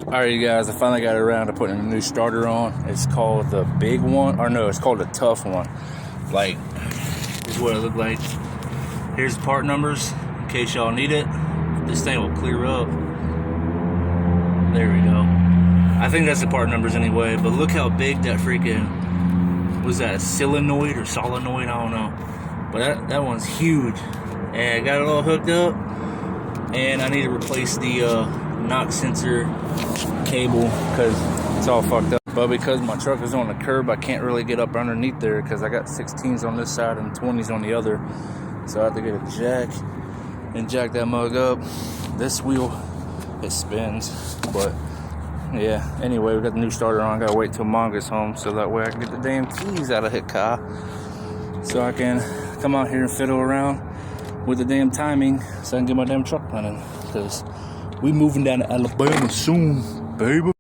Alright, you guys, I finally got around to putting a new starter on. It's called the big one, or no, it's called the tough one. Like, this is what it looked like. Here's the part numbers in case y'all need it. This thing will clear up. There we go. I think that's the part numbers anyway, but look how big that freaking, was that a solenoid or solenoid? I don't know. But that one's huge. And I got it all hooked up, and I need to replace the knock sensor cable because it's all fucked up. But because my truck is on the curb, I can't really get up underneath there because I got 16s on this side and 20s on the other. So I have to get a jack and jack that mug up. This wheel, it spins. But yeah, anyway, we got the new starter on. I gotta wait till Mom gets home so that way I can get the damn keys out of his car, so I can come out here and fiddle around with the damn timing so I can get my damn truck running, because we moving down to Alabama soon, baby.